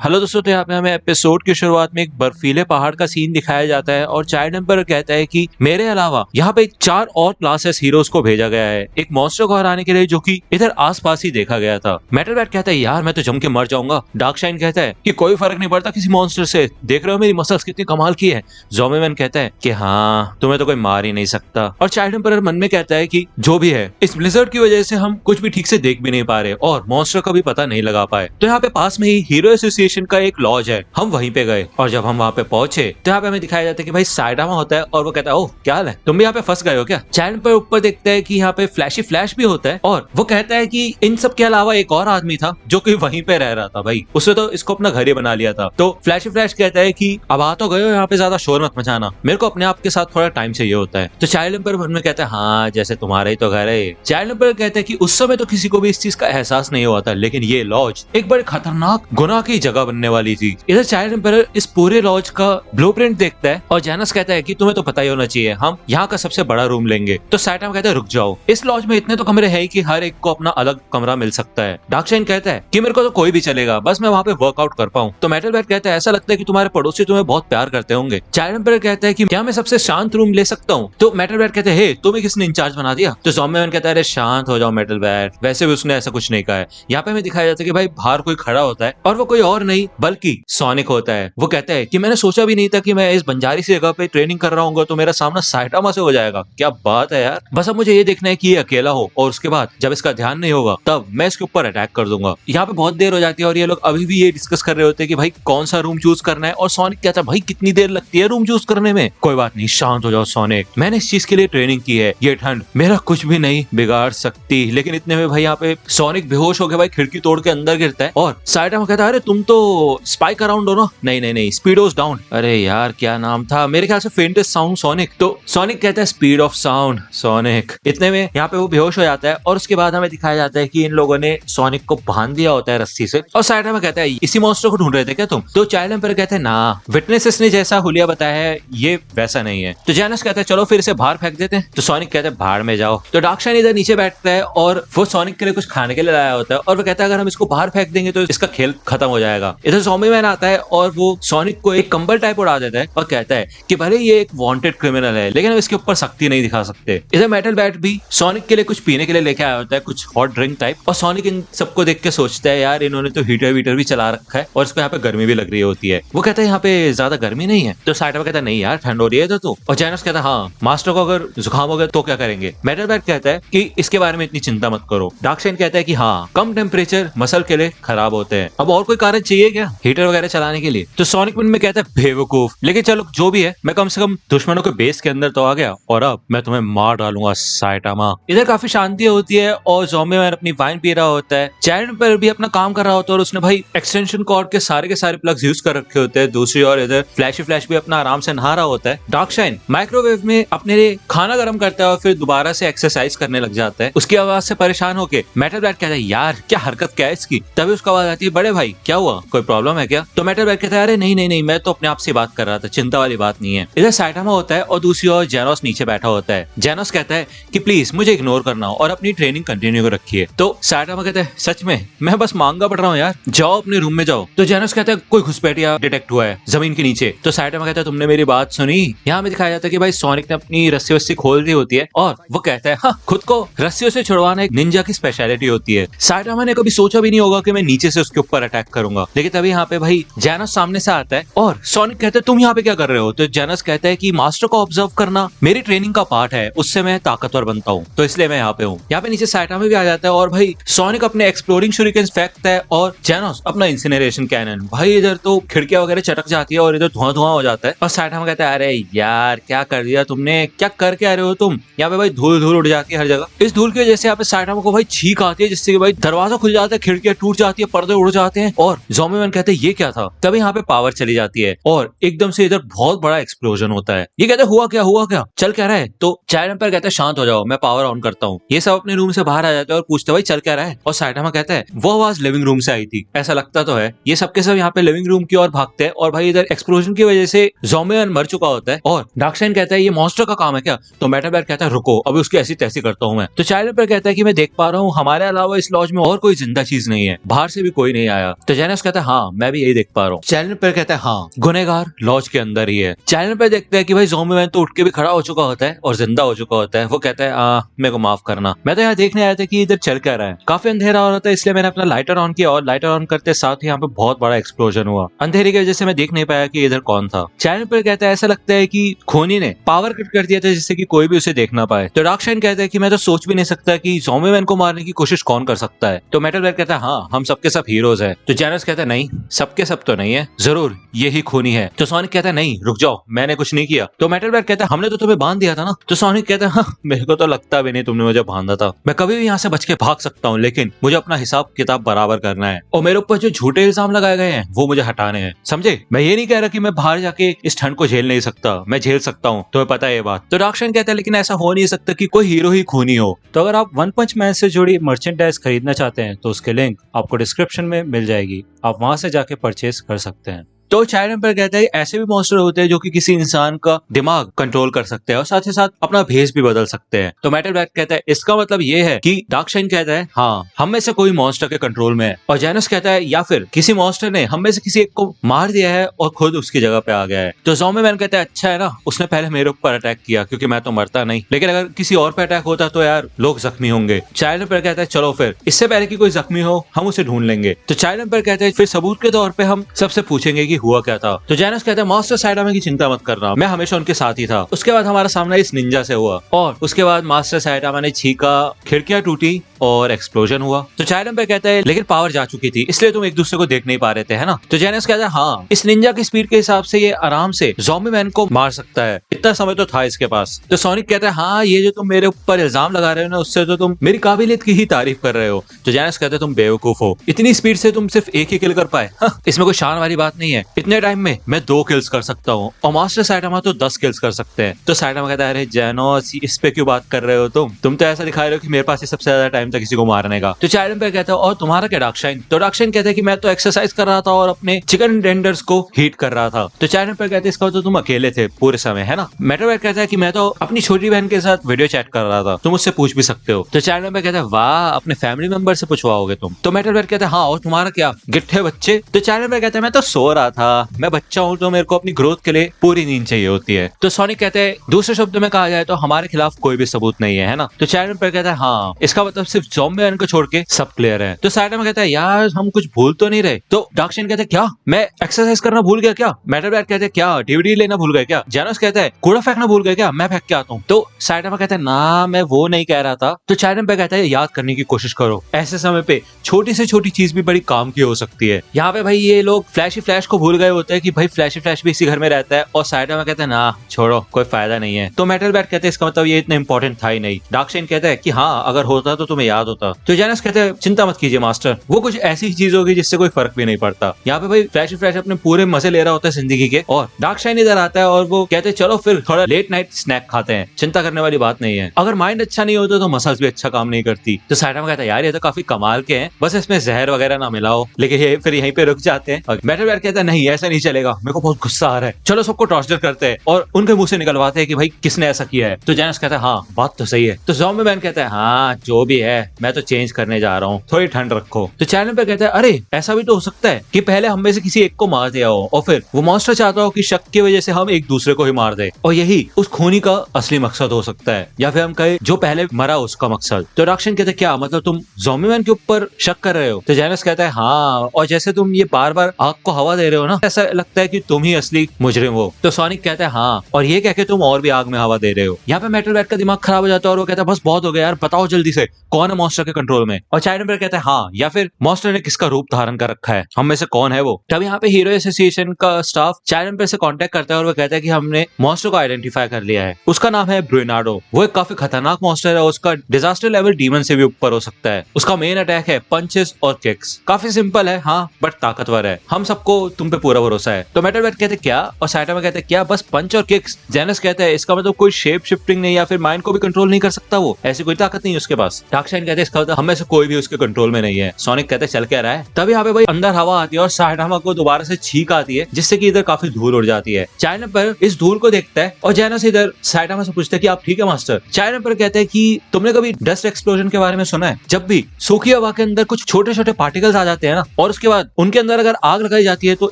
Hello दोस्तों, तो यहाँ पे हमें एपिसोड की शुरुआत में एक बर्फीले पहाड़ का सीन दिखाया जाता है और चाइल्ड एम्पर कहता है कि मेरे अलावा यहाँ पे 4 और क्लासेस हीरोज को भेजा गया है एक मॉन्स्टर को हराने के लिए, जो कि इधर आसपास ही देखा गया था। मेटल बैट कहता है यार मैं तो जम के मर जाऊंगा। डार्कशाइन कहता है कि कोई फर्क नहीं पड़ता किसी मॉन्स्टर से, देख रहे हो मेरी मसल्स कितनी कमाल की है। ज़ॉम्बी मैन कहता है कि हाँ तुम्हें तो कोई मार ही नहीं सकता। और चाइल्ड एम्पर मन में कहता है कि जो भी है इस ब्लिजर्ड की वजह से हम कुछ भी ठीक से देख भी नहीं पा रहे और मॉन्स्टर का भी पता नहीं लगा पाए। तो यहाँ पे पास में ही हीरो एसोसिएशन का एक लॉज है, हम वहीं पे गए और जब हम वहाँ पे पहुंचे तो यहाँ पे हमें दिखाया जाता है कि भाई साइडामा होता है और वो कहता है ओह क्या हाल है, तुम भी यहाँ पे फंस गए हो क्या। चाइल्ड पर ऊपर देखता है कि यहाँ पे फ्लैशी फ्लैश भी होता है और वो कहता है कि इन सब के अलावा एक और आदमी था जो कि वहीं पे रह रहा था, भाई उसने तो इसको अपना घर ही बना लिया था। तो फ्लैशी फ्लैश कहता है कि अब आ तो गए हो, यहाँ पे ज्यादा शोर मत मचाना, मेरे को अपने आप के साथ थोड़ा टाइम चाहिए होता है। तो चाइल्ड एम्पर मन में कहता है हाँ जैसे तुम्हारा ही तो घर है। चाइल्ड एम्पर कहता है कि उस समय तो किसी को भी इस चीज का एहसास नहीं हुआ था, लेकिन ये लॉज एक बड़े खतरनाक गुनाह की जगह बनने वाली थी। इधर चाइल्ड एम्पर इस पूरे लॉज का ब्लूप्रिंट देखता है और जैनस कहता है कि तुम्हें तो पता ही होना चाहिए, हम यहाँ का सबसे बड़ा रूम लेंगे। तो साइडामा कहता है रुक जाओ, इस लॉज में इतने तो कमरे हैं कि हर एक को अपना अलग कमरा मिल सकता है। डार्कशाइन कहता है कि मेरे को तो कोई भी चलेगा, बस मैं वहाँ पे वर्कआउट कर पाऊँ। तो मेटल बैट कहता है ऐसा लगता है कि तुम्हारे पड़ोसी तुम्हें बहुत प्यार करते होंगे। चाइल्ड एम्पर कहता है कि क्या मैं सबसे शांत रूम ले सकता हूँ। तो मेटल बैट कहते हैं तुम्हें किसने इंचार्ज बना दिया। तो ज़ॉम्बी मैन कहता है अरे शांत हो जाओ मेटल बैट, वैसे भी उसने ऐसा कुछ नहीं कहा है। यहाँ पे हमें दिखाया जाता है कि भाई बाहर कोई खड़ा होता है और वो कोई और नहीं बल्कि सोनिक होता है। वो कहता है कि मैंने सोचा भी नहीं था कि मैं इस बंजारी सी जगह पे ट्रेनिंग कर रहा हूँ तो मेरा सामना साइटामा से हो जाएगा। क्या बात है यार, बस अब मुझे ये देखना है कि ये अकेला हो और उसके बाद जब इसका ध्यान नहीं होगा तब मैं इसके ऊपर अटैक कर दूंगा। यहाँ पे बहुत देर हो जाती है और ये लोग अभी भी ये डिस्कस कर रहे होते हैं कि भाई कौन सा रूम चूज करना है। और सोनिक कहता है भाई कितनी देर लगती है रूम चूज करने में। कोई बात नहीं, शांत हो जाओ सोनिक, मैंने इस चीज के लिए ट्रेनिंग की है, ये ठंड मेरा कुछ भी नहीं बिगाड़ सकती। लेकिन इतने में भाई यहाँ पे सोनिक बेहोश हो गया, भाई खिड़की तोड़ के अंदर गिरता है और साइडामा कहता है अरे तुम तो स्पाइक अराउंड हो ना। नहीं नहीं नहीं, स्पीडोज डाउन। अरे यार क्या नाम था, मेरे ख्याल से फेंटेस्ट साउंड सोनिक। तो सोनिक कहता है स्पीड ऑफ साउंड सोनिक। इतने में यहाँ पे वो बेहोश हो जाता है और उसके बाद हमें दिखाया जाता है कि इन लोगों ने सोनिक को बांध दिया होता है रस्सी से। और साइडामा कहता है इसी मॉन्स्टर को ढूंढ रहे थे क्या तुम। तो चाइल्ड एम्पर कहते हैं ना, विटनेसेस ने जैसा हुलिया बताया है ये वैसा नहीं है। तो जैनस कहता है चलो फिर इसे बाहर फेंक देते हैं। तो सोनिक कहता है बाहर में जाओ। तो डार्कशाइन इधर नीचे बैठता है और वो सोनिक के लिए कुछ खाने के लिए लाया होता है और वो कहता है अगर हम इसको बाहर फेंक देंगे तो इसका खेल खत्म हो जाएगा। इधर ज़ॉम्बी मैन आता है और वो सोनिक को एक कंबल टाइप उड़ा देता है और कहता है कि भले ये एक वांटेड क्रिमिनल है लेकिन हम इसके ऊपर सख्ती नहीं दिखा सकते। इधर मेटल बैट भी सोनिक के लिए कुछ पीने के लिए लेके आया होता है, कुछ हॉट ड्रिंक टाइप। और सोनिक इन सबको देख के सोचता है यार इन्होंने तो हीटर वीटर भी चला रखा है और इसको यहाँ पे गर्मी भी लग रही होती है। वो कहता है यहाँ पे ज्यादा गर्मी नहीं है। तो साइडामा कहता है नहीं यार ठंड हो रही है तो। और जैनस कहता है हाँ मास्टर को अगर जुकाम हो गया तो क्या करेंगे। मेटल बैट कहता है कि इसके बारे में इतनी चिंता मत करो। डार्कशाइन कहता है कि हाँ कम टेम्परेचर मसल के लिए खराब होते हैं, अब और कोई कारण चाहिए क्या हीटर वगैरह चलाने के लिए। तो सोनिक मन में कहता है बेवकूफ, लेकिन चलो जो भी है मैं कम से कम दुश्मनों के बेस के अंदर तो आ गया और अब मैं तुम्हें मार डालूंगा साइटामा। इधर काफी शांति होती है और ज़ॉम्बी मैन अपनी वाइन पी रहा होता है। चाइल्ड पर भी अपना काम कर रहा होता है और उसने भाई एक्सटेंशन कॉर्ड के सारे प्लग्स यूज कर रखे होते हैं। दूसरी ओर इधर फ्लैशी फ्लैश भी अपना आराम से नहा रहा होता है। डार्कशाइन माइक्रोवेव में अपने लिए खाना गर्म करता है और फिर दोबारा से एक्सरसाइज करने लग जाता है। उसकी आवाज से परेशान होके मेटल बैट कहता है यार क्या हरकत क्या है इसकी। तभी उसका आवाज आती है बड़े भाई क्या हुआ, कोई प्रॉब्लम है क्या। तो मेटल बैट कहता है अरे नहीं नहीं नहीं, मैं तो अपने आप से बात कर रहा था, चिंता वाली बात नहीं है। इधर साइटामा होता है और दूसरी ओर जेनोस नीचे बैठा होता है। जेनोस कहता है कि प्लीज मुझे इग्नोर करना और अपनी ट्रेनिंग कंटिन्यू रखिए। तो साइटामा कहता है सच में मैं बस मांगा पढ़ रहा हूँ यार, जाओ अपने रूम में जाओ। तो जेनोस कहता है कोई घुसपैठिया डिटेक्ट हुआ है जमीन के नीचे। तो साइटामा कहता है तुमने मेरी बात सुनी। यहाँ में दिखाया जाता है कि भाई सोनिक ने अपनी रस्सी वस्सी खोल दी होती है और वो कहता है हाँ खुद को रस्सियों से छुड़वाना एक निंजा की स्पेशलिटी होती है। साइटामा ने कभी सोचा भी नहीं होगा कि मैं नीचे से उसके ऊपर अटैक करूंगा। लेकिन तभी यहाँ पे भाई जेनस सामने से आता है और सोनिक कहता है तुम यहाँ पे क्या कर रहे हो। तो जेनस कहता है कि मास्टर को ऑब्जर्व करना मेरी ट्रेनिंग का पार्ट है, उससे मैं ताकतवर बनता हूँ तो इसलिए मैं यहाँ पे हूँ। यहाँ पे नीचे साइटामा भी आ जाता है और भाई सोनिक अपने एक्सप्लोरिंग शूरिकेन्स फेंकता है और जेनस अपना इंसिनरेशन कैनन। भाई इधर तो खिड़कियां वगैरह चटक जाती है और इधर धुआं धुआं हो जाता है। और साइटामा कहता है अरे यार क्या कर दिया तुमने, क्या करके आ रहे हो तुम। यहाँ पे भाई धूल धूल उड़ जाती है हर जगह। इस धूल की वजह से यहाँ पे साइटामा को भाई छींक आती है जिससे कि भाई दरवाजा खुल जाता है, खिड़कियां टूट जाती है, पर्दे उड़ जाते हैं और ज़ॉम्बी मैन कहते हैं ये क्या था। तभी यहाँ पे पावर चली जाती है और एकदम से इधर बहुत बड़ा एक्सप्लोजन होता है। ये कहते हुआ क्या चल क्या रहा है। तो चाइल्ड एम्पायर कहता है शांत हो जाओ मैं पावर ऑन करता हूँ। ये सब अपने रूम से बाहर आ जाते हैं और पूछते भाई चल क्या रहा है। और साइटामा कहता है वो आवाज लिविंग रूम से आई थी, ऐसा लगता तो है। ये सबके सब यहाँ पे लिविंग रूम की ओर भागते हैं और भाई इधर एक्सप्लोजन की वजह से ज़ॉम्बी मैन मर चुका होता है। और डार्कशाइन कहता है ये मॉन्स्टर का काम है क्या। तो मेटल बैट कहता है रुको अभी उसकी ऐसी तैसी करता हूँ मैं। तो चाइल्ड एम्पायर कहता है कि मैं देख पा रहा हूँ हमारे अलावा इस लॉज में और कोई जिंदा चीज नहीं है, बाहर से भी कोई नहीं आया। तो जेनस कहता कहता है हाँ मैं भी यही देख पा रहा हूँ। चैनल पर कहता है हाँ गुनहगार लॉज के अंदर ही है। चैनल पर देखते हैं कि भाई ज़ॉम्बी मैन तो उठ के भी खड़ा हो चुका होता है और जिंदा हो चुका होता है। वो कहता है मेरे को माफ करना, मैं तो यहाँ देखने आया था कि इधर चल क्या रहा है। काफी अंधेरा हो रहा था इसलिए मैंने अपना लाइटर ऑन किया और लाइटर ऑन करते साथ ही यहाँ पे बहुत बड़ा एक्सप्लोजन हुआ। अंधेरे की वजह से मैं देख नहीं पाया कि इधर कौन था। चैनल पर कहता है ऐसा लगता है कि खूनी ने पावर कट कर दिया था जिससे कि कोई भी उसे देख ना पाए। तो डार्कशाइन कहता है कि मैं तो सोच भी नहीं सकता कि ज़ॉम्बी मैन को मारने की कोशिश कौन कर सकता है। तो मेटल मैन कहता है हाँ हम सबके सब हीरोज है। तो जैनस कहता है नहीं सबके सब तो नहीं है, जरूर यही खूनी है। तो सोनिक कहता है नहीं रुक जाओ मैंने कुछ नहीं किया। तो मेटल मैन कहता है हमने तो तुम्हें बांध दिया था ना। तो सोनिक कहता है हाँ मेरे को तो लगता भी नहीं तुमने मुझे बांधा था, मैं कभी भी यहाँ से बच के भाग सकता हूँ लेकिन मुझे अपना हिसाब किताब बराबर करना है और मेरे ऊपर जो झूठे इल्जाम लगाए गए हैं वो मुझे हटाने हैं, समझे। मैं ये नहीं कह रहा कि मैं बाहर जाके इस ठंड को झेल नहीं सकता, मैं झेल सकता हूँ, तुम्हें पता है ये बात। तो डार्कशाइन कहता है लेकिन ऐसा हो नहीं सकता कि कोई हीरो ही खूनी हो। तो अगर आप वन पंच मैन से जुड़ी मर्चेंडाइज खरीदना चाहते हैं तो उसके लिंक आपको डिस्क्रिप्शन में मिल जाएगी, आप वहां से जाके परचेज कर सकते हैं। तो चाइल्ड पर कहता है ऐसे भी मॉन्स्टर होते हैं जो कि किसी इंसान का दिमाग कंट्रोल कर सकते हैं और साथ ही साथ अपना भेष भी बदल सकते हैं। तो मेटल ब्लैक कहता है इसका मतलब ये है कि डार्कशाइन कहता है हाँ हम में से कोई मॉन्स्टर के कंट्रोल में है। और जैनस कहता है या फिर किसी मॉन्स्टर ने हम में से किसी एक को मार दिया है और खुद उसकी जगह पे आ गया है। तो ज़ॉम्बी मैन कहता है अच्छा है ना उसने पहले मेरे ऊपर अटैक किया क्योंकि मैं तो मरता नहीं, लेकिन अगर किसी और पे अटैक होता तो यार लोग जख्मी होंगे। चाइल्ड पर कहता है चलो फिर इससे पहले कि कोई जख्मी हो हम उसे ढूंढ लेंगे। तो चाइल्ड पर कहता है फिर सबूत के तौर पर हम सबसे पूछेंगे कि हुआ क्या था। तो जैनस कहता है मास्टर साइडामा की चिंता मत करना, मैं हमेशा उनके साथ ही था। उसके बाद हमारा सामना इस निंजा से हुआ और उसके बाद मास्टर साइडामा ने छींका, खिड़कियां टूटी और एक्सप्लोजन हुआ। तो चाइल्ड पे कहता है लेकिन पावर जा चुकी थी इसलिए तुम एक दूसरे को देख नहीं पा रहे थे है ना। तो जैनस कहता है हाँ इस निंजा की स्पीड के हिसाब से ये आराम से ज़ॉम्बी मैन को मार सकता है, इतना समय तो था इसके पास। तो सोनिक कहता है हाँ ये जो तुम मेरे ऊपर इल्जाम लगा रहे हो ना उससे तो तुम मेरी काबिलियत की ही तारीफ कर रहे हो। तो जैनस कहता है तुम बेवकूफ हो, इतनी स्पीड से तुम सिर्फ एक ही किल कर पाए, इसमें कोई शान वाली बात नहीं है, इतने टाइम में मैं 2 किल्स कर सकता हूँ और मास्टर साइडामा तो 10 किल्स कर सकते हैं। तो साइडामा कहता है अरे जैनोस इस पे क्यों बात कर रहे हो तुम तो ऐसा दिखा रहे हो कि मेरे पास ही सबसे ज्यादा टाइम था किसी को मारने का। तो चाइल्ड पे कहता है और तुम्हारा क्या डार्कशाइन। तो डार्कशाइन कहता है कि मैं तो एक्सरसाइज कर रहा था और अपने चिकन टेंडर्स को हीट कर रहा था। तो चाइल्ड पे कहते हैं इसका तो तुम अकेले थे पूरे समय है ना। मेटल कहता है कि मैं तो अपनी छोटी बहन के साथ वीडियो चैट कर रहा था, तुम उससे पूछ भी सकते हो। तो चाइल्ड पे कहता है वाह अपने फैमिली मेंबर से पूछवाओगे तुम। तो मेटल कहता है हाँ और तुम्हारा क्या गिट्ठे बच्चे। तो चाइल्ड पे कहता है मैं तो सो रहा था, मैं बच्चा हूँ तो मेरे को अपनी ग्रोथ के लिए पूरी नींद चाहिए होती है। तो सोनिक कहते हैं दूसरे शब्दों में कहा जाए तो हमारे खिलाफ कोई भी सबूत नहीं है ना। तो चाइल्ड पे कहता है हाँ इसका मतलब सिर्फ ज़ॉम्बी मैन को छोड़ के सब क्लियर है। तो साइडामा कहता है यार हम कुछ भूल तो नहीं रहे। तो डार्कशाइन कहता है क्या मैं एक्सरसाइज करना भूल गया क्या। मेटल ब्लैक कहते हैं क्या डीवीडी लेना भूल गए क्या। जैनस कहता है कूड़ा फेंकना भूल गए क्या, मैं फेंक के आता हूँ। तो साइडामा कहता है ना मैं वो नहीं कह रहा था। तो चाइल्ड पे कहता है याद करने की कोशिश करो, ऐसे समय पे छोटी से छोटी चीज भी बड़ी काम की हो सकती है। यहाँ पे भाई ये लोग फ्लैशी फ्लैश को भूल गए होते हैं कि भाई फ्लैशी फ्लैश भी इसी घर में रहता है और साइडामा कहता है ना छोड़ो कोई फायदा नहीं है। तो मेटल बैट कहते हैं इसका मतलब ये इतना इंपॉर्टेंट था ही नहीं। डार्कशाइन कहता है कि हाँ अगर होता तो तुम्हें याद होता। तो जैनस कहते हैं चिंता मत कीजिए मास्टर, वो कुछ ऐसी चीज होगी जिससे कोई फर्क भी नहीं पड़ता। यहाँ पे भाई फ्लैशी फ्लैश अपने पूरे मजे ले रहा होता है जिंदगी के और डार्कशाइन इधर आता है और वो कहते हैं चलो फिर थोड़ा लेट नाइट स्नैक खाते हैं, चिंता करने वाली बात नहीं है। अगर माइंड अच्छा नहीं होता तो मसल्स भी अच्छा काम नहीं करती। तो साइडामा कहता है यार ये तो काफी कमाल के हैं, बस इसमें जहर वगैरह ना मिलाओ। लेकिन ये फिर यहीं पे रुक जाते हैं। मेटल बैट कहता है नहीं ऐसा नहीं चलेगा, मेरे को बहुत गुस्सा आ रहा है, चलो सबको टॉर्चर करते हैं और उनके मुंह से निकलवाते हैं कि भाई किसने ऐसा किया है। तो जैनस कहता है हाँ बात तो सही है। तो ज़ॉम्बी मैन कहता है हाँ जो भी है मैं तो चेंज करने जा रहा हूँ, थोड़ी ठंड रखो। तो चैनल पे कहता है अरे ऐसा भी तो हो सकता है कि पहले हम में से किसी एक को मार दिया हो और फिर वो मॉन्स्टर चाहता हो कि शक की वजह से हम एक दूसरे को ही मार दे और यही उस खूनी का असली मकसद हो सकता है, या फिर हम कहे जो पहले मरा उसका मकसद। तो डार्कशाइन कहता है क्या मतलब तुम ज़ॉम्बी मैन के ऊपर शक कर रहे हो। तो जैनस कहता है हाँ और जैसे तुम ये बार बार आग को हवा दे रहे हो ना ऐसा लगता है कि तुम ही असली मुजरिम हो। तो सोनिक कहता है हाँ और ये कह के तुम और भी आग में हवा दे रहे हो। यहाँ पे मेटल बैट का दिमाग खराब हो जाता है और वो कहता है बस बहुत हो गया यार, बताओ जल्दी से कौन है मॉन्स्टर के कंट्रोल में। और चाइल्ड कहता है हाँ या फिर मॉन्स्टर ने किसका रूप धारण कर रखा है, हम में से कौन है वो। तब यहाँ पे हीरो एसोसिएशन का स्टाफ चाइल्ड से कांटेक्ट करता है और वो कहता है कि हमने मॉन्स्टर को आइडेंटिफाई कर लिया है, उसका नाम है ब्रुनाडो। वो एक काफी खतरनाक मॉन्स्टर है, उसका डिजास्टर लेवल डीमन से भी ऊपर हो सकता है। उसका मेन अटैक है पंचेस और किक्स, काफी सिंपल है हाँ बट ताकतवर है, हम सबको तुम पे पूरा भरोसा है। तो मेटल बैट कहते क्या और साइडामा कहते क्या बस पंच और किक्स। जैनस कहता है इसका मतलब कोई शेप शिफ्टिंग नहीं या फिर माइंड को भी कंट्रोल नहीं कर सकता वो, ऐसी कोई ताकत नहीं है उसके पास। डार्कसाइड कहते हैं इसका मतलब हम में से कोई भी उसके कंट्रोल में नहीं है। सोनिक कहते हैं चल क्या रहा है। तभी यहाँ पे भाई अंदर हवा आती है और साइटामा को दोबारा से छींक आती है, जिससे कि इधर काफी धूल उड़ जाती है। चाइनम्पर इस धूल को देखता है और जैनोस इधर साइटामा से पूछता है कि आप ठीक है मास्टर। चाइनम्पर कहते हैं कि तुमने कभी डस्ट एक्सप्लोजन के बारे में सुना है? जब भी सूखी हवा के अंदर कुछ छोटे छोटे पार्टिकल्स आ जाते हैं ना, और उसके बाद उनके अंदर अगर आग लगाई जाती है तो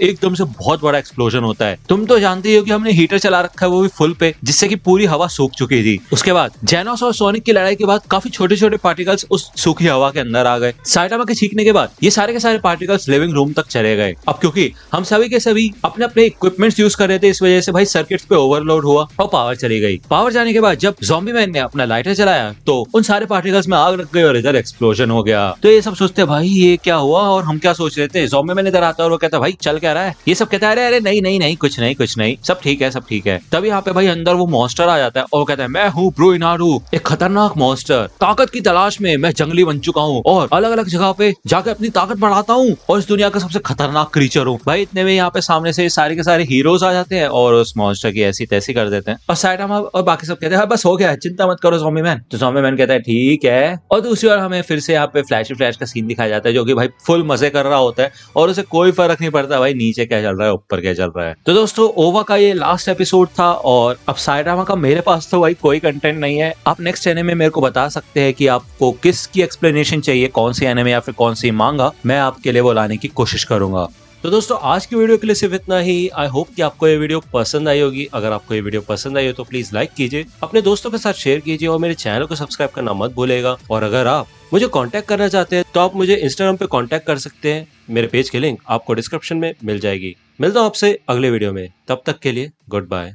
एकदम से बहुत बड़ा एक्सप्लोजन होता है। तुम तो जानते हो कि हमने हीटर चला रखा है, वो भी फुल पे, जिससे कि पूरी हवा सूख चुकी थी। उसके बाद जैनोस और सोनिक की लड़ाई के बाद काफी छोटे छोटे पार्टिकल्स उस सूखी हवा के अंदर आ गए। साइटामा के छींकने के बाद ये सारे के सारे पार्टिकल्स लिविंग रूम तक चले गए। अब क्योंकि हम सभी के सभी अपने अपने इक्विपमेंट्स यूज कर रहे थे, इस वजह से भाई सर्किट्स पे ओवरलोड हुआ और पावर चली गई। पावर जाने के बाद जब ज़ॉम्बी मैन ने अपना लाइटर चलाया तो उन सारे पार्टिकल्स में आग लग गई और इधर एक्सप्लोजन हो गया। तो ये सब सोचते भाई ये क्या हुआ, और हम क्या सोच रहे थे। ज़ॉम्बी मैन इधर आता है और वो कहता भाई चल क्या रहा है। ये सब कहता है अरे अरे नहीं नहीं नहीं कुछ नहीं कुछ नहीं, सब ठीक है सब ठीक है। तब यहाँ पे भाई अंदर वो मॉन्स्टर आ जाता है और वो कहता है मैं हूँ ब्रो इनारू, एक खतरनाक मॉन्स्टर। ताकत की तलाश में मैं जंगली बन चुका हूँ और अलग अलग जगह पे जाकर अपनी ताकत बढ़ाता हूँ और इस दुनिया का सबसे खतरनाक क्रीचर हूँ। भाई इतने में यहाँ पे सामने से सारे के सारे हीरोज आ जाते हैं और उस मॉन्स्टर की ऐसी तैसी कर देते हैं। और साइटामा और बाकी सब कहते हैं बस हो गया, चिंता मत करो ज़ॉम्बी मैन। तो ज़ॉम्बी मैन कहता है ठीक है। और दूसरी बार हमें फिर से यहाँ पे फ्लैश का सीन दिखाया जाता है, जो कि भाई फुल मजे कर रहा होता है और उसे कोई फर्क नहीं पड़ता भाई नीचे क्या चल रहा है ऊपर क्या चल रहा है। तो दोस्तों ओवा का ये लास्ट एपिसोड था और अब साइटामा का मेरे पास तो भाई कोई कंटेंट नहीं है। आप नेक्स्ट एनिमे में मेरे को बता सकते हैं कि आपको किसकी एक्सप्लेनेशन चाहिए, कौन सी एनिमे या फिर कौन सी मांगा, मैं आपके लिए वो लाने की कोशिश करूंगा। तो दोस्तों आज की वीडियो के लिए सिर्फ इतना ही। आई होप कि आपको ये वीडियो पसंद आई होगी। अगर आपको ये वीडियो पसंद आई हो तो प्लीज लाइक कीजिए, अपने दोस्तों के साथ शेयर कीजिए और मेरे चैनल को सब्सक्राइब करना मत भूलेगा। और अगर आप मुझे कांटेक्ट करना चाहते हैं तो आप मुझे इंस्टाग्राम पे कांटेक्ट कर सकते हैं। मेरे पेज की लिंक आपको डिस्क्रिप्शन में मिल जाएगी। मिलता हूँ आपसे अगले वीडियो में, तब तक के लिए गुड बाय।